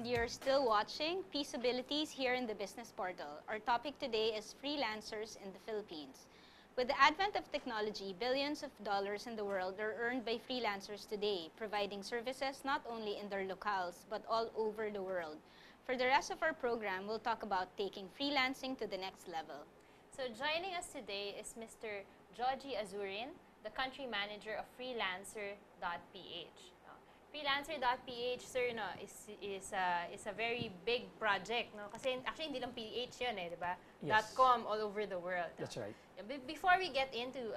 and you're still watching Pisobilities here in the Business Portal. Our topic today is freelancers in the Philippines. With the advent of technology, billions of dollars in the world are earned by freelancers today, providing services not only in their locales but all over the world. For the rest of our program, we'll talk about taking freelancing to the next level. So joining us today is Mr. Joji Azurin, the country manager of freelancer.ph. Freelancer.ph, sir, no, is a very big project, no? Kasi actually hindi lang PH 'yun eh, 'di ba? Yes. .com all over the world. That's right. Before we get into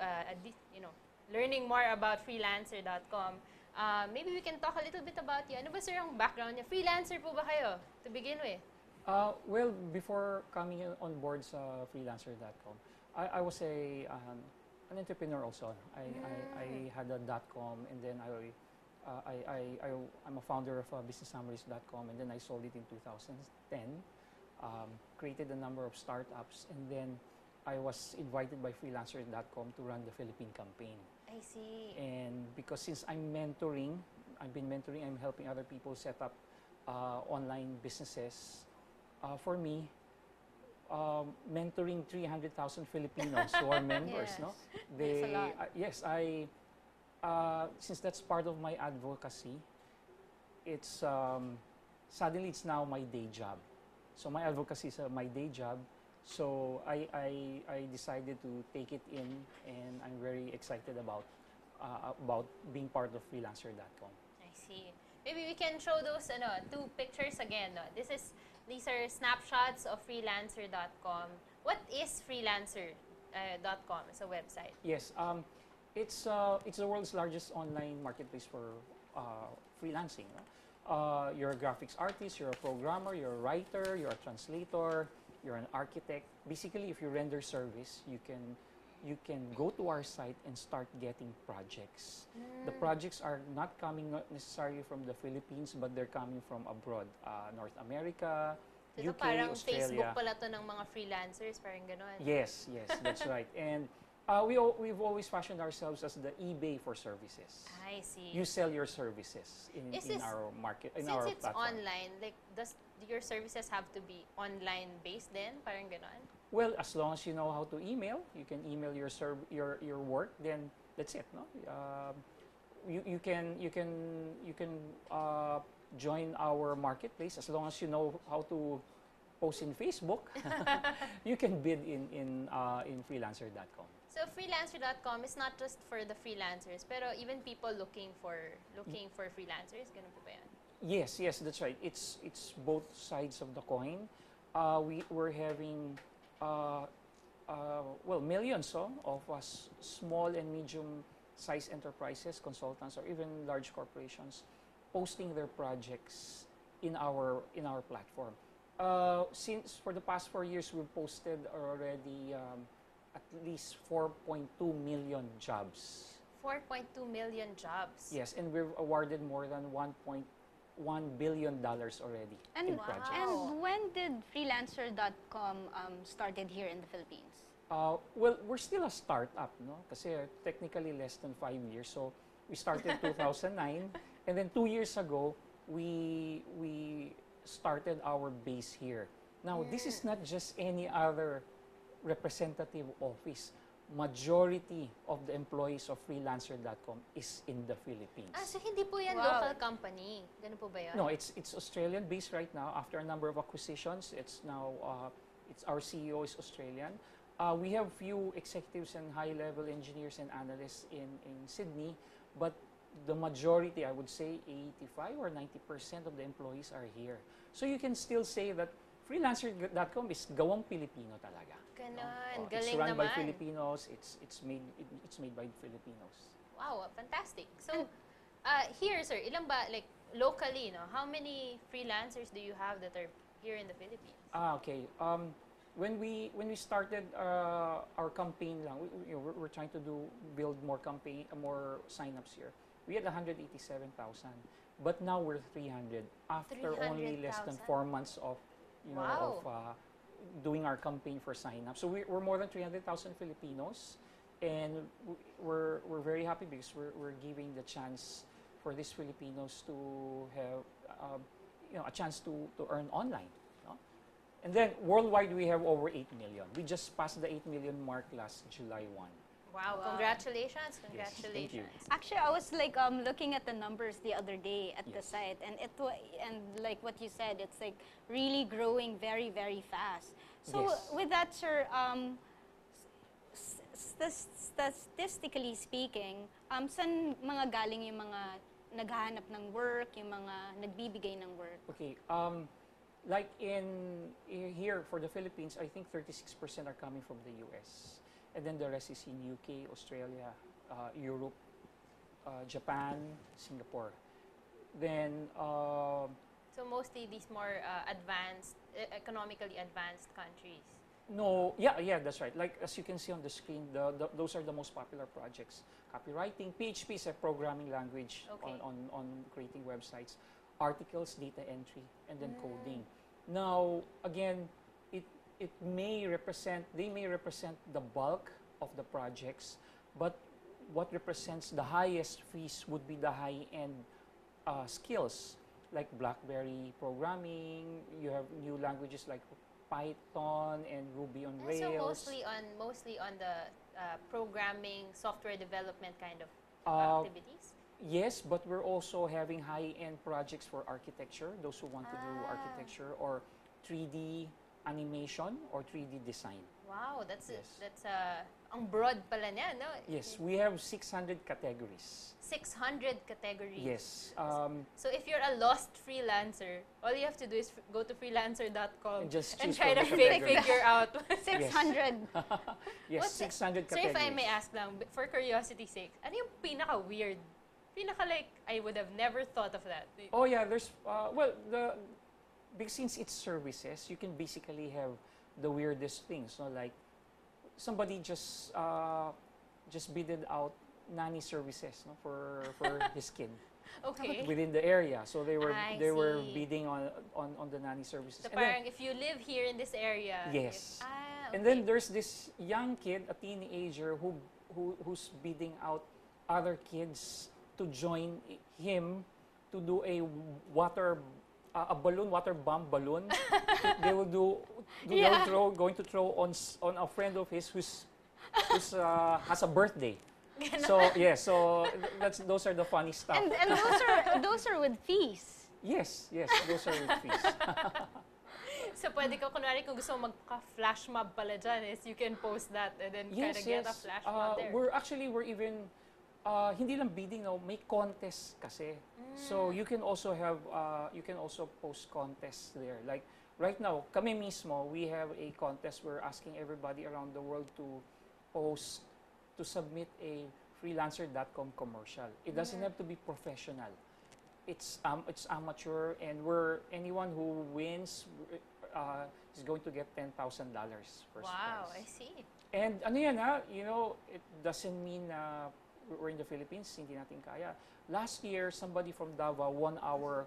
learning more about freelancer.com, maybe we can talk a little bit about you. Ano ba sir ang background niya? Freelancer po ba kayo to begin with? Well, before coming on board sa freelancer.com, I was an entrepreneur also. I had a .com, and then I'm a founder of businesssummaries.com, and then I sold it in 2010. Created a number of startups, and then I was invited by freelancer.com to run the Philippine campaign. I see. And because since I've been mentoring, I'm helping other people set up online businesses. For me, mentoring 300,000 Filipinos who are members, Yes. no? That's a lot. Yes, since that's part of my advocacy, it's suddenly it's now my day job. So my advocacy is my day job. So I decided to take it in, and I'm very excited about being part of freelancer.com. I see. Maybe we can show those two pictures again. No? These are snapshots of freelancer.com. What is freelancer.com as a website? Yes, it's the world's largest online marketplace for freelancing. No? You're a graphics artist, you're a programmer, you're a writer, you're a translator, you're an architect. Basically, if you render service, you can go to our site and start getting projects. The projects are not coming necessarily from the Philippines, but they're coming from abroad, North America, So UK, parang Australia. Facebook pala to ng mga freelancers, parang gano'n. Yes, that's right. And we've always fashioned ourselves as the eBay for services. I see. You sell your services in our market, in our Since it's platform. online, like, does your services have to be online based then? Parang gano'n? Well, as long as you know how to email, you can email your work. Then that's it, no? You can join our marketplace as long as you know how to post in Facebook. You can bid in freelancer.com. So freelancer.com is not just for the freelancers, pero even people looking for freelancers, ganun po ba yan? Yes, that's right. It's both sides of the coin. We're having millions of us small and medium-sized enterprises, consultants, or even large corporations posting their projects in our platform. Since for the past 4 years, we've posted already at least 4.2 million jobs. 4.2 million jobs. Yes, and we've awarded more than $1.1 billion already in projects. And when did freelancer.com started here in the Philippines? Well, we're still a startup, no? Kasi technically less than 5 years. So we started 2009, and then 2 years ago, we started our base here. Now, this is not just any other representative office. Majority of the employees of freelancer.com is in the Philippines. So hindi po yan Wow. local company. Ganun po ba yan? No, it's Australian based right now. After a number of acquisitions, it's now our CEO is Australian. We have few executives and high-level engineers and analysts in Sydney, but the majority, I would say 85 or 90% of the employees are here. So you can still say that freelancer.com is gawang Pilipino talaga. Ganon. It's Galing run naman. by Filipinos. It's made by Filipinos. Wow, fantastic. So, here, sir, ilan ba, like, locally, no? How many freelancers do you have that are here in the Philippines? Okay. When we started our campaign lang, we're trying to build more signups here. We had 187,000, but now we're 300 after only less than 4 months of Wow. doing our campaign for signups. So we're more than 300,000 Filipinos, and we're very happy because we're giving the chance for these Filipinos to have a chance to earn online. No? And then worldwide, we have over 8 million. We just passed the 8 million mark last July 1. Wow, Wow. congratulations, Yes, thank you. congratulations. Actually, I was like looking at the numbers the other day at the Yes. site, and and like what you said, it's like really growing very, very fast. So Yes. with that, sir, statistically speaking, saan mga galing yung mga naghahanap ng work, yung mga nagbibigay ng work? Okay. Like here for the Philippines, I think 36% are coming from the US. And then the rest is in UK, Australia, Europe, Japan, Singapore. Then, So mostly these more advanced, economically advanced countries. no, yeah, that's right. Like as you can see on the screen, those are the most popular projects. Copywriting, PHP is a programming language Okay. on creating websites. Articles, data entry, and then coding. Now, again, they may represent the bulk of the projects, but what represents the highest fees would be the high-end skills like BlackBerry programming. You have new languages like Python and Ruby on Rails. So mostly on the programming, software development kind of activities. Yes, but we're also having high-end projects for architecture, those who want to do architecture or 3D animation or 3D design. Wow, that's Yes. ang broad pala niya, no? Yes, we have 600 categories. 600 categories. Yes. So if you're a lost freelancer, all you have to do is go to freelancer.com And just and choose try to from the categories. figure out. 600. Yes, What's 600 Sir, categories. if I may ask lang, for curiosity's sake, ano yung pinaka-weird? Pinaka-like, I would have never thought of that. Oh yeah, there's since it's services, you can basically have the weirdest things. No, like somebody just bidded out nanny services, no, for his kid Okay. within the area. So they were I see. bidding on the nanny services. So And then- parang if you live here in this area. Yes. Okay. And then there's this young kid, a teenager, who's bidding out other kids to join him to do a water bomb balloon. They will going to throw on a friend of his who's has a birthday. So those are the funny stuff. And those are with fees. Yes, those are with fees. So pwede ka, kunwari kung gusto mo magka-flash mob pala dyan, is you can post that and then kind of get a flash mob there. We're even hindi lang bidding, no, may contest kasi. So you can also post contests there. Like right now, kami mismo, we have a contest. We're asking everybody around the world to submit a freelancer.com commercial. It doesn't have to be professional. It's amateur, and anyone who wins is going to get $10,000 first Wow, prize. I see. And ano yan ha, it doesn't mean we're in the Philippines, hindi natin kaya. Last year, somebody from Davao won our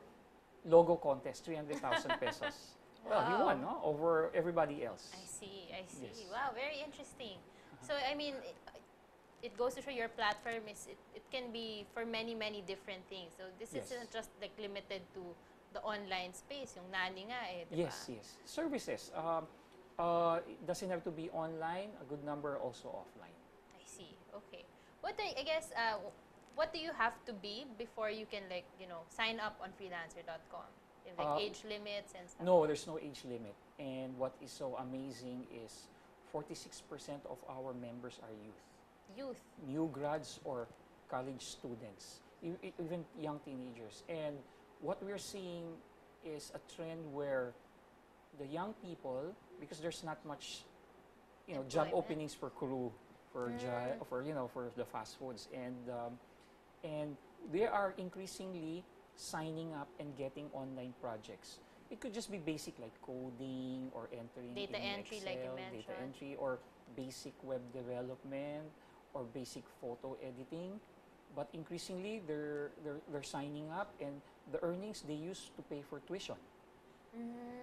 logo contest, 300,000 pesos. Well, he Wow. won, no? Over everybody else. I see. Yes. Wow, very interesting. So, I mean, it goes to show your platform it can be for many, many different things. So, this Yes. isn't just like limited to the online space. Yung nani nga di ba? Yes. Services. It doesn't have to be online. A good number also offline. I see. Okay. I guess, what do you have to be before you can sign up on freelancer.com? Like age limits and stuff? No, there's no age limit. And what is so amazing is 46% of our members are youth. Youth. New grads or college students, even young teenagers. And what we're seeing is a trend where the young people, because there's not much, job Employment. openings for crew, for the fast foods, and they are increasingly signing up and getting online projects. It could just be basic like coding or entering Data in entry, Excel, like you mentioned. data entry, or basic web development or basic photo editing. But increasingly, they're signing up, and the earnings they use to pay for tuition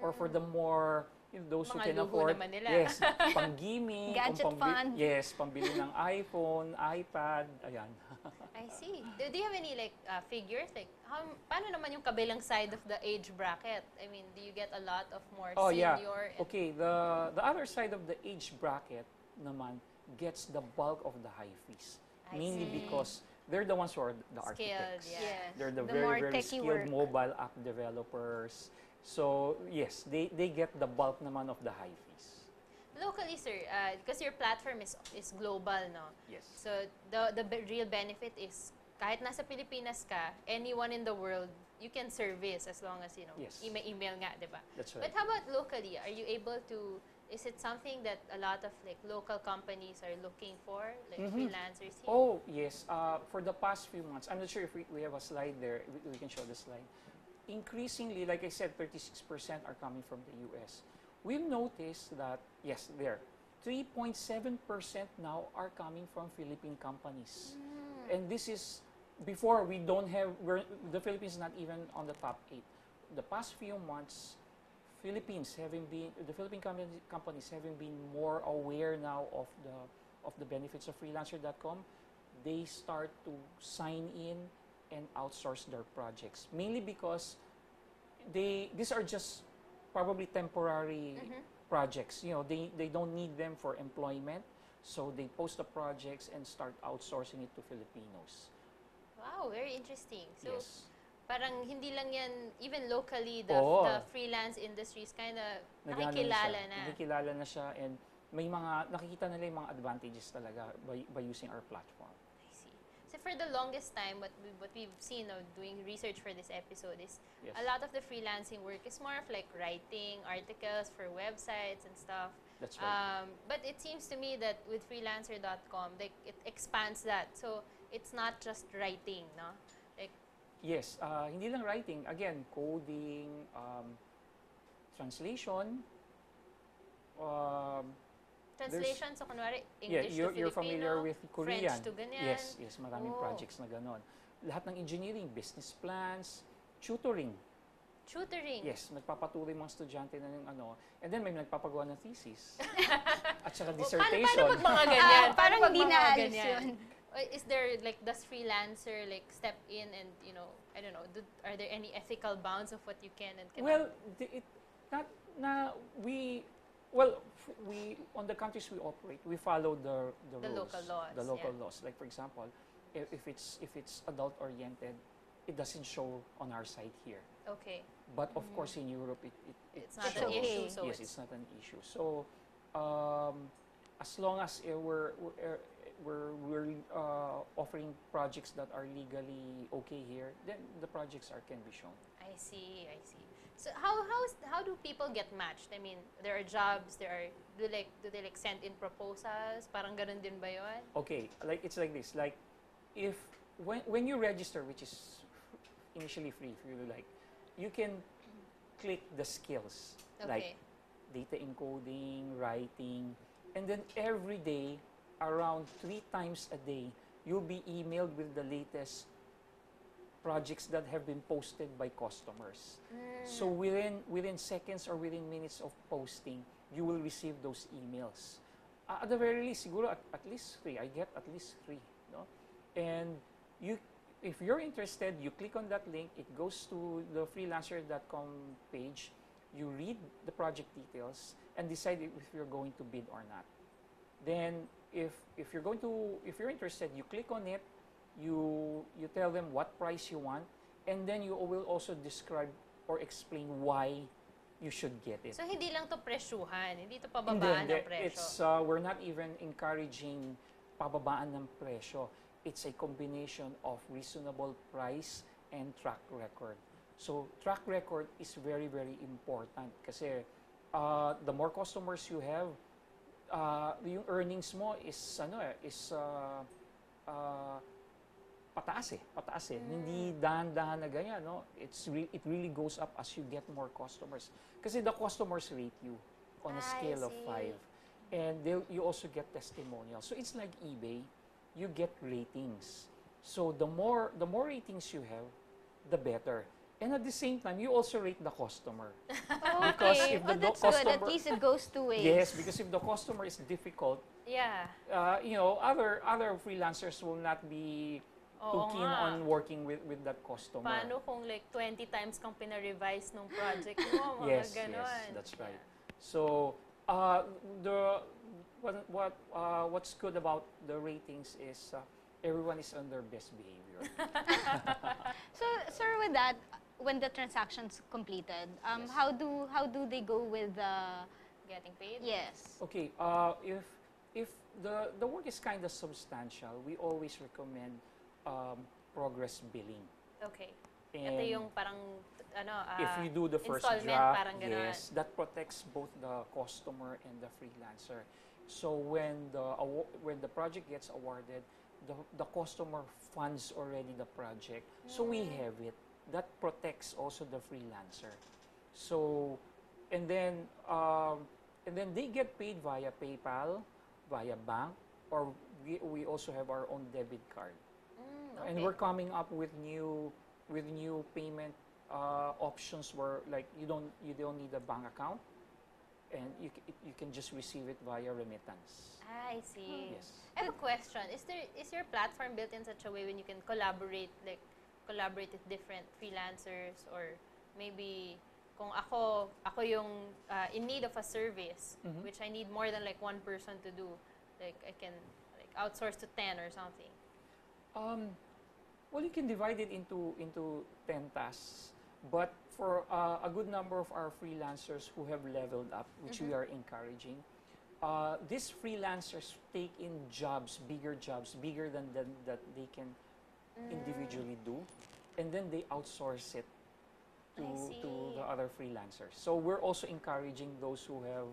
or for the more those who Mga can luho afford, naman nila. yes, pang-gaming, Gadget fund. yes, pambili ng iPhone, iPad, ayan. I see. Do you have any like figures? Like, paano naman yung kabilang side of the age bracket? I mean, do you get a lot of more Oh, senior? yeah. And Okay, the other side of the age bracket naman gets the bulk of the high fees. I Mainly see. because they're the ones who are the Skilled, architects. yeah. Yes. They're the, more very, very techie skilled work. mobile app developers. So, yes, they get the bulk naman of the high fees. locally, sir, because your platform is global, no? Yes. So the real benefit is kahit nasa Pilipinas ka, anyone in the world, you can service as long as, you know, Yes. email nga, di ba? That's But right. how about locally? Are you able to, is it something that a lot of like local companies are looking for, like freelancers here? Oh, yes. For the past few months, I'm not sure if we have a slide there. We can show the slide. Increasingly, like I said, 36% are coming from the US. We've noticed that, yes, there, 3.7% now are coming from Philippine companies. And this is, before we don't have, the Philippines is not even on the top 8. The past few months, the Philippine companies having been more aware now of the benefits of freelancer.com, they start to sign in and outsource their projects. Mainly because these are just probably temporary projects. You know, they don't need them for employment, so they post the projects and start outsourcing it to Filipinos. Wow, very interesting. So, Yes. parang hindi lang yan, even locally, Oo. the freelance industry is kind of Nagana nakikilala siya. na. Nakikilala na siya, and may mga, nakikita nila yung mga advantages talaga by using our platform. I see. So for the longest time, what we've seen of doing research for this episode is Yes. a lot of the freelancing work is more of like writing articles for websites and stuff. That's right. But it seems to me that with freelancer.com, like it expands that. So it's not just writing, no? Like Yes, hindi lang writing. Again, coding, translation. translation, so kunwari Yeah, English to you're Filipino, familiar with Korean. French to ganyan. Yes, maraming Oh. projects na ganon. Lahat ng engineering, business plans, tutoring. Tutoring. Yes, nagpapatuloy mga estudyante na yung ano. And then may nagpapagawa ng thesis. At saka Paano dissertation. pag mga ganyan? Parang Paano pag hindi mga naalis ganyan? yun. Is there like, does freelancer like step in and, you know, I don't know, are there any ethical bounds of what you can and cannot? Well, we on the countries we operate, we follow the The rules, local laws, the local yeah. laws. Like for example, if it's adult oriented, it doesn't show on our site here. Okay. But of course, in Europe, it It's not shows. an issue, so Yes, it's it's not an issue. So, as long as we're offering projects that are legally okay here, then the projects can be shown. I see. So how do people get matched? I mean, there are jobs, do they like send in proposals? Parang ganun din ba yun? Okay, it's like this. Like, when you register, which is initially free if you like, you can click the skills like Okay. data encoding, writing, and then every day, around 3 times a day, you'll be emailed with the latest projects that have been posted by customers. So within seconds or within minutes of posting, you will receive those emails. At the very least, siguro at least 3. I get at least 3, no? And if you're interested, you click on that link. It goes to the freelancer.com page. You read the project details and decide if you're going to bid or not. Then, if you're interested, you click on it. You tell them what price you want, and then you will also describe or explain why you should get it. So hindi lang to presyuhan, hindi to pababaan ng presyo. It's we're not even encouraging pababaan ng presyo. It's a combination of reasonable price and track record. So track record is very, very important kasi the more customers you have, yung earnings mo is pataas eh. Hindi dahan-dahan na ganyan, no? It really goes up as you get more customers. Kasi the customers rate you on a scale of 5. And you also get testimonials. So it's like eBay. You get ratings. So the more ratings you have, the better. And at the same time, you also rate the customer. Because Okay. if the That's good. At customer- least it goes two ways. Yes, because if the customer is difficult, Yeah. other freelancers will not be too Oo keen nga. on working with that customer. Paano kung like 20 times kang pina-revise nung project mo? Mga Yes, ganon. yes, that's right. So, uh, the what's good about the ratings is everyone is on their best behavior. So, sir, with that, when the transaction's completed, Yes. how do they go with the Getting paid? yes? Okay, if the work is kind of substantial, we always recommend progress billing. Okay. And Ito yung parang, if you do the first installment, draft, parang ganon. yes, that protects both the customer and the freelancer. So when the project gets awarded, the customer funds already the project. So we have it. That protects also the freelancer. So and then they get paid via PayPal, via bank, or we also have our own debit card. Okay. And we're coming up with new payment options where like you don't need a bank account, and you can just receive it via remittance. I see. Yes. I have a question. Is your platform built in such a way when you can collaborate with different freelancers, or maybe kung ako yung in need of a service, Mhm. which I need more than like one person to do, like I can like outsource to 10 or something. Well, you can divide it into 10 tasks, but for a good number of our freelancers who have leveled up, which we are encouraging, these freelancers take in bigger jobs, than that they can individually do, and then they outsource it I to see. the other freelancers. So we're also encouraging those who have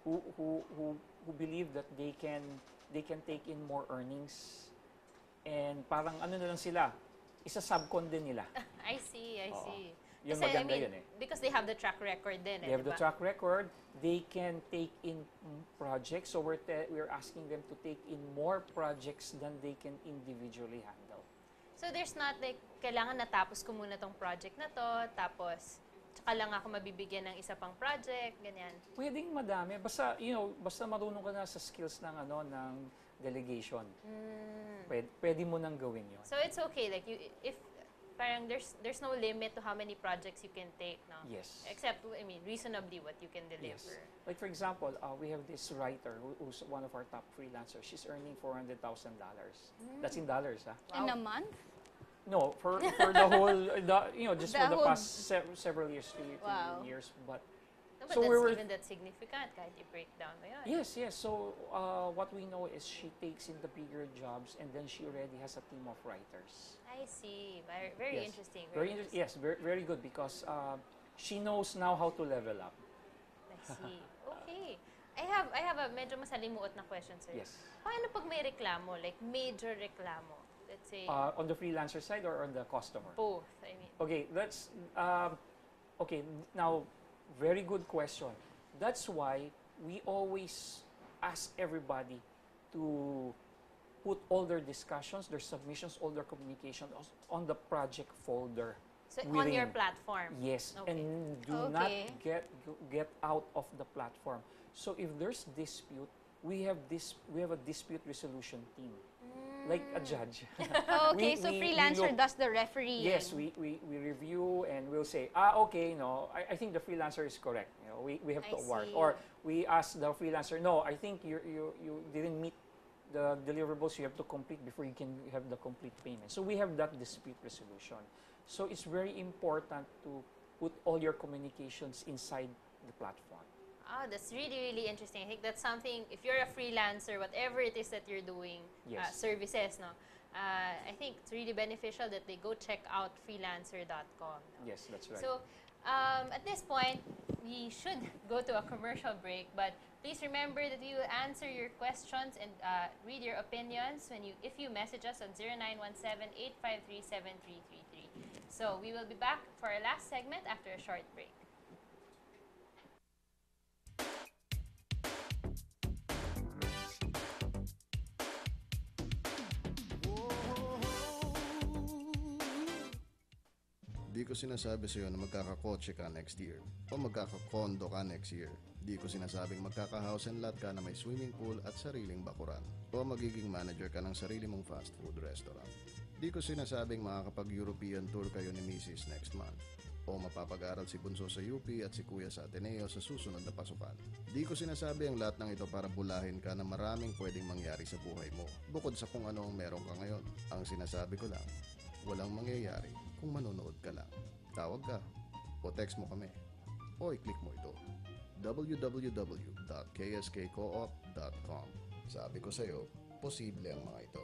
who believe that they can take in more earnings, and parang ano na lang sila, isa-subcon din nila. I see. Oo. see. Yun Kasi, maganda yun eh. Because they have the track record din They have the diba? track record. They can take in projects. So we're asking them to take in more projects than they can individually handle. So there's not like, kailangan natapos ko muna tong project na to, tapos tsaka lang ako mabibigyan ng isa pang project, ganyan. Pwedeng madami. Basta, basta marunong ka na sa skills ng delegation. Pwede mo nang gawin yun. So it's okay, like if parang there's no limit to how many projects you can take, no? Yes. Except, reasonably what you can deliver. Yes. Like for example, we have this writer who's one of our top freelancers. She's earning $400,000. That's in dollars, huh? In a month? No, for the whole, just The for the whole- past several years, two Wow. years. But No, but So that's we were- even that significant kahit i-break down mo yun. yes. So what we know is she takes in the bigger jobs, and then she already has a team of writers. I see. Very Yes. interesting. Yes, very good, because she knows now how to level up. I see. Okay. I have a medyo masalimuot na question, sir. Yes. Paano pag may reklamo, like major reklamo? Let's say, On the freelancer side or on the customer? both, I mean. Okay, that's okay. Now, very good question. That's why we always ask everybody to put all their discussions, their submissions, all their communication on the project folder. So, on your within. platform? Yes, Okay. and do Okay. not get out of the platform. So if there's dispute, we have a dispute resolution team, like a judge. Okay, so we freelancer look- does the refereeing. Yes, we review and we'll say, okay, I think the freelancer is correct. We have to I award. see. Or we ask the freelancer, no, I think you didn't meet the deliverables you have to complete before you can have the complete payment. So we have that dispute resolution. So it's very important to put all your communications inside the platform. Ah, that's really, really interesting. I think that's something, if you're a freelancer, whatever it is that you're doing, Yes. services, no? I think it's really beneficial that they go check out freelancer.com. No? Yes, that's right. So, at this point, we should go to a commercial break, but please remember that we will answer your questions and read your opinions if you message us on 0917-853-7333. So, we will be back for our last segment after a short break. Di ko sinasabi sa'yo na magkakakotse ka next year o magkakakondo ka next year. Di ko sinasabing magkaka-house and lot ka na may swimming pool at sariling bakuran o magiging manager ka ng sarili mong fast food restaurant. Di ko sinasabing makakapag-European tour kayo ni Mrs. next month o mapapag-aral si Bunso sa UP at si Kuya sa Ateneo sa susunod na pasukan. Di ko sinasabi ang lahat ng ito para bulahin ka na maraming pwedeng mangyari sa buhay mo bukod sa kung ano ang meron ka ngayon. Ang sinasabi ko lang, walang mangyayari kung manonood ka lang. Tawag ka o text mo kami o i-click mo ito www.kskcoop.com. Sabi ko sa'yo, posible ang mga ito.